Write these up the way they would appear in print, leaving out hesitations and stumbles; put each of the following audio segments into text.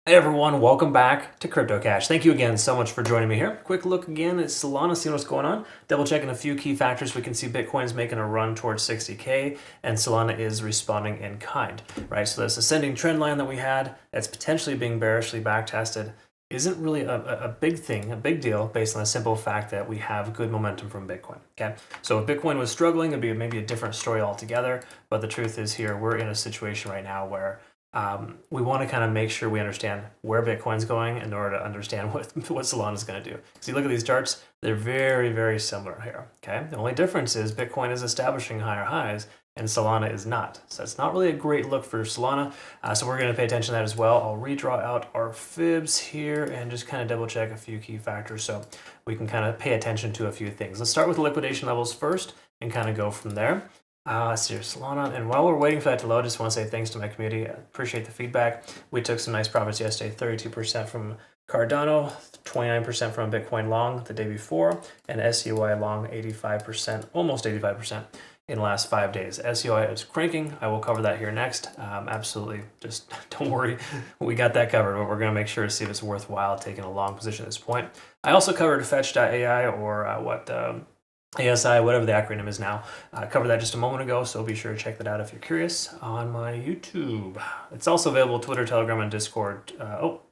Hey everyone, welcome back to CryptoCache. Thank you again so much for joining me here. Quick look again at Solana, seeing what's going on. Double checking a few key factors. We can see Bitcoin is making a run towards 60K and Solana is responding in kind, right? So this ascending trend line that we had, that's potentially being bearishly backtested, isn't really a big thing, a big deal, based on the simple fact that we have good momentum from Bitcoin, okay? So if Bitcoin was struggling, it'd be maybe a different story altogether, but the truth is here, we're in a situation right now where we want to kind of make sure we understand where Bitcoin's going in order to understand what Solana is going to do. So you look at these charts, they're very, very similar here, okay? The only difference is Bitcoin is establishing higher highs and Solana is not. So it's not really a great look for Solana. So we're going to pay attention to that as well. I'll redraw out our fibs here and just kind of double check a few key factors so we can kind of pay attention to a few things. Let's start with liquidation levels first and kind of go from there. Let's see, Solana, and while we're waiting for that to load, I just want to say thanks to my community. I appreciate the feedback. We took some nice profits yesterday, 32% from Cardano, 29% from Bitcoin long the day before, and SUI long 85%, almost 85% in the last 5 days. SUI is cranking. I will cover that here next. Absolutely, just don't worry. We got that covered, but we're going to make sure to see if it's worthwhile taking a long position at this point. I also covered Fetch.ai or ASI, whatever the acronym is now. I covered that just a moment ago, so be sure to check that out if you're curious on my YouTube. It's also available Twitter, Telegram, and Discord.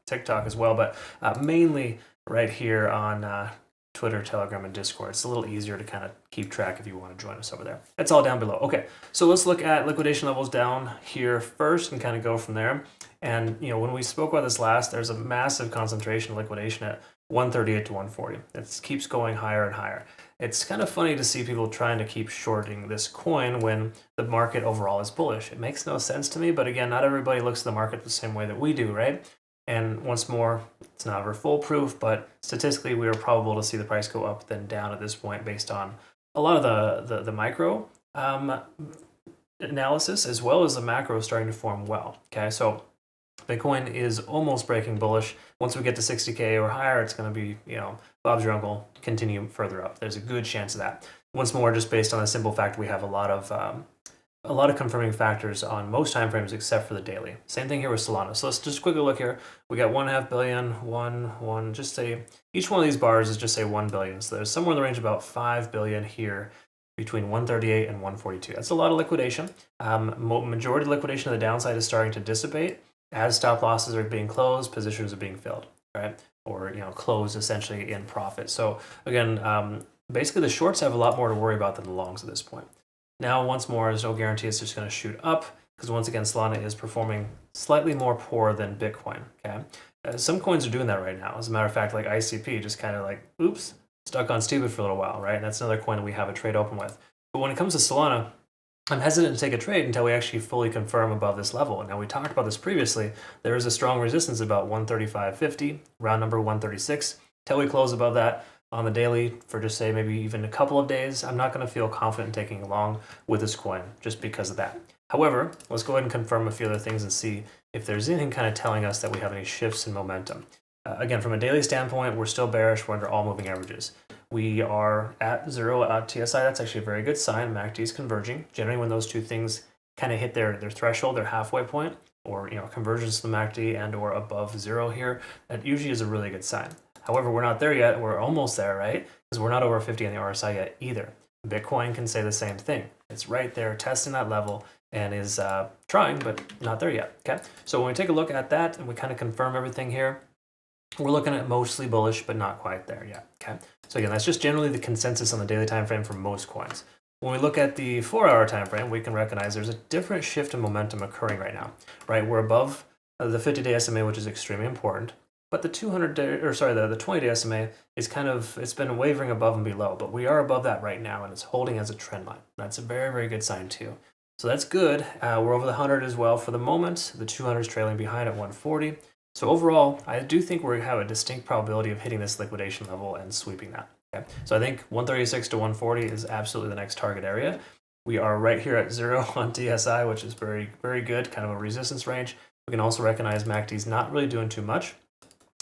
TikTok as well, but mainly right here on Twitter, Telegram, and Discord. It's a little easier to kind of keep track if you want to join us over there. It's all down below. Okay, so let's look at liquidation levels down here first and kind of go from there. And when we spoke about this last, there's a massive concentration of liquidation at 138 to 140. It keeps going higher and higher. It's kind of funny to see people trying to keep shorting this coin when the market overall is bullish. It makes no sense to me, but again, not everybody looks at the market the same way that we do, right? And once more, it's not ever foolproof, but statistically, we are probable to see the price go up then down at this point based on a lot of the micro analysis as well as the macro starting to form well, okay? So Bitcoin is almost breaking bullish. Once we get to 60K or higher, it's going to be, Bob's your uncle, continue further up. There's a good chance of that. Once more, just based on the simple fact we have a lot of confirming factors on most time frames except for the daily. Same thing here with Solana. So let's just quickly look here. We got 1.5 billion, just say each one of these bars is just say 1 billion. So there's somewhere in the range of about 5 billion here between 138 and 142. That's a lot of liquidation. Majority of liquidation on the downside is starting to dissipate as stop losses are being closed, positions are being filled, right? Or closed essentially in profit. So again, basically the shorts have a lot more to worry about than the longs at this point. Now, once more, there's no guarantee it's just going to shoot up because once again, Solana is performing slightly more poor than Bitcoin. Okay, some coins are doing that right now. As a matter of fact, like ICP, just kind of like, oops, stuck on stupid for a little while, right? And that's another coin that we have a trade open with. But when it comes to Solana, I'm hesitant to take a trade until we actually fully confirm above this level. Now, we talked about this previously. There is a strong resistance about 135.50, round number 136. Until we close above that on the daily for just say maybe even a couple of days, I'm not going to feel confident in taking along with this coin just because of that. However, let's go ahead and confirm a few other things and see if there's anything kind of telling us that we have any shifts in momentum. Again, from a daily standpoint, we're still bearish. We're under all moving averages. We are at 0 at TSI. That's actually a very good sign. MACD is converging. Generally, when those two things kind of hit their threshold, their halfway point, or convergence to the MACD and or above 0 here, that usually is a really good sign. However, we're not there yet. We're almost there, right? Because we're not over 50 on the RSI yet either. Bitcoin can say the same thing. It's right there testing that level and is trying, but not there yet, okay? So when we take a look at that and we kind of confirm everything here, we're looking at mostly bullish, but not quite there yet, okay? So again, that's just generally the consensus on the daily time frame for most coins. When we look at the 4-hour time frame, we can recognize there's a different shift in momentum occurring right now, right? We're above the 50-day SMA, which is extremely important, but the 20-day SMA is it's been wavering above and below, but we are above that right now, and it's holding as a trend line. That's a very, very good sign too. So that's good. We're over the 100 as well for the moment. The 200 is trailing behind at 140. So overall, I do think we have a distinct probability of hitting this liquidation level and sweeping that. Okay? So I think 136 to 140 is absolutely the next target area. We are right here at 0 on TSI, which is very, very good, kind of a resistance range. We can also recognize MACD's not really doing too much.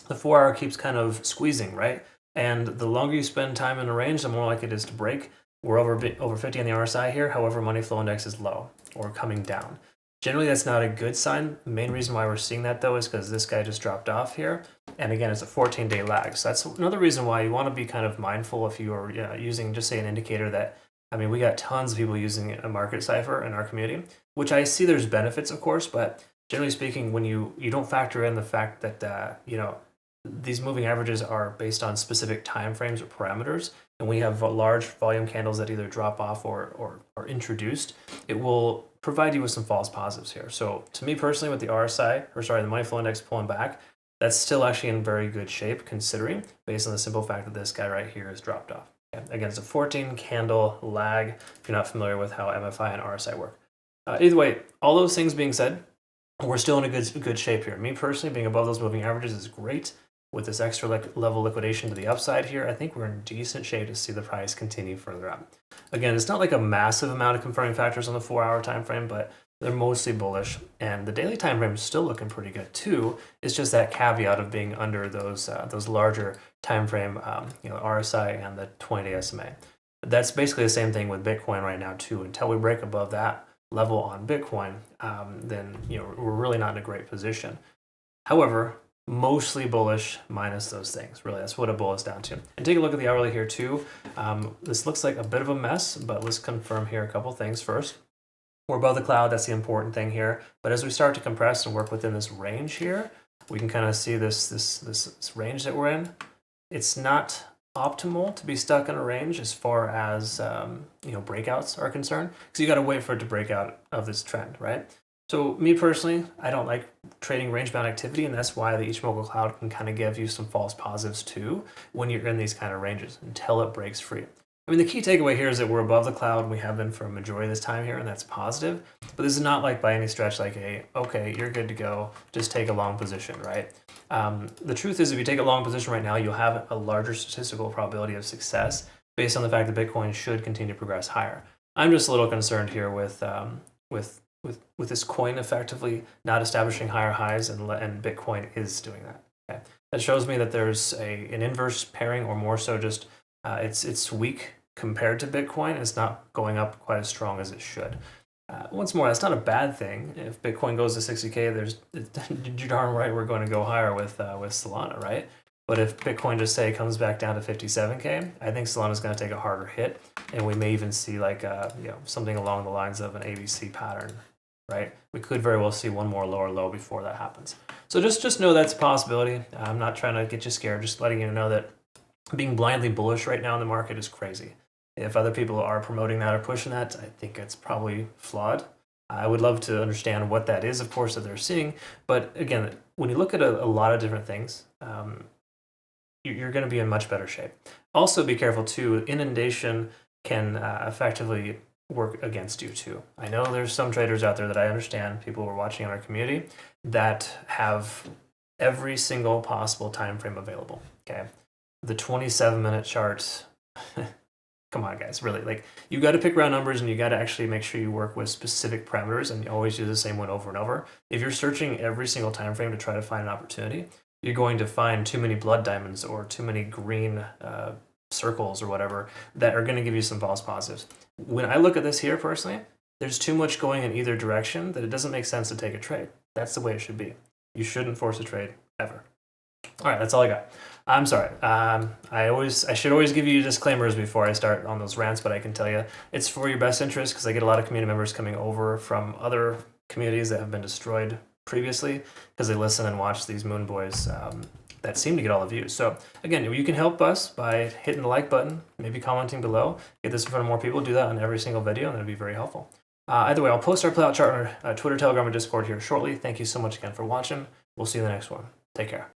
The 4-hour keeps kind of squeezing, right? And the longer you spend time in a range, the more likely it is to break. We're over 50 on the RSI here. However, money flow index is low or coming down. Generally, that's not a good sign. The main reason why we're seeing that, though, is because this guy just dropped off here. And again, it's a 14-day lag. So that's another reason why you want to be kind of mindful if you are using, just say, an indicator that, I mean, we got tons of people using a market cipher in our community, which I see there's benefits, of course, but generally speaking, when you don't factor in the fact that, these moving averages are based on specific time frames or parameters, and we have large volume candles that either drop off or are introduced, it will provide you with some false positives here. So to me personally, with the the money flow index pulling back, that's still actually in very good shape considering, based on the simple fact that this guy right here has dropped off. Okay? Again, it's a 14 candle lag if you're not familiar with how MFI and RSI work. Either way, all those things being said, we're still in a good shape here. Me personally, being above those moving averages is great. With this extra level liquidation to the upside here, I think we're in decent shape to see the price continue further up. Again, it's not like a massive amount of confirming factors on the 4-hour time frame, but they're mostly bullish, and the daily time frame is still looking pretty good too. It's just that caveat of being under those larger time frame, RSI and the 20-day SMA. That's basically the same thing with Bitcoin right now too. Until we break above that level on Bitcoin, then we're really not in a great position. However, mostly bullish minus those things. Really, that's what it boils down to. And take a look at the hourly here too. This looks like a bit of a mess, but let's confirm here a couple things first. We're above the cloud. That's the important thing here. But as we start to compress and work within this range here, we can kind of see this range that we're in. It's not optimal to be stuck in a range as far as breakouts are concerned, because you got to wait for it to break out of this trend, right? So me personally, I don't like trading range-bound activity, and that's why the Ichimoku Cloud can kind of give you some false positives too when you're in these kind of ranges until it breaks free. I mean, the key takeaway here is that we're above the cloud, and we have been for a majority of this time here, and that's positive. But this is not like by any stretch like, hey, okay, you're good to go, just take a long position, right? The truth is, if you take a long position right now, you'll have a larger statistical probability of success based on the fact that Bitcoin should continue to progress higher. I'm just a little concerned here with this coin effectively not establishing higher highs, and Bitcoin is doing that. Okay? That shows me that there's an inverse pairing, or more so just it's weak compared to Bitcoin. It's not going up quite as strong as it should. Once more, that's not a bad thing. If Bitcoin goes to 60K, you're darn right we're going to go higher with Solana, right? But if Bitcoin just say comes back down to 57K, I think Solana's going to take a harder hit, and we may even see like something along the lines of an ABC pattern, right? We could very well see one more lower low before that happens. So just know that's a possibility. I'm not trying to get you scared, just letting you know that being blindly bullish right now in the market is crazy. If other people are promoting that or pushing that, I think it's probably flawed. I would love to understand what that is, of course, that they're seeing. But again, when you look at a lot of different things, you're going to be in much better shape. Also, be careful too. Inundation can effectively work against you too. I know there's some traders out there that I understand, people who are watching in our community, that have every single possible time frame available. Okay, the 27-minute charts. Come on, guys, really, like, you got to pick round numbers, and you got to actually make sure you work with specific parameters, and you always use the same one over and over. If you're searching every single time frame to try to find an opportunity, you're going to find too many blood diamonds or too many green circles or whatever that are going to give you some false positives. When I look at this here personally, there's too much going in either direction that it doesn't make sense to take a trade. That's the way it should be. You shouldn't force a trade ever. All right, that's all I got. I'm sorry. I should always give you disclaimers before I start on those rants, but I can tell you it's for your best interest, because I get a lot of community members coming over from other communities that have been destroyed previously because they listen and watch these moon boys that seem to get all the views. So again, you can help us by hitting the like button, maybe commenting below, get this in front of more people. Do that on every single video, and that'd be very helpful. Either way, I'll post our playout chart on our Twitter, Telegram, and Discord here shortly. Thank you so much again for watching. We'll see you in the next one. Take care.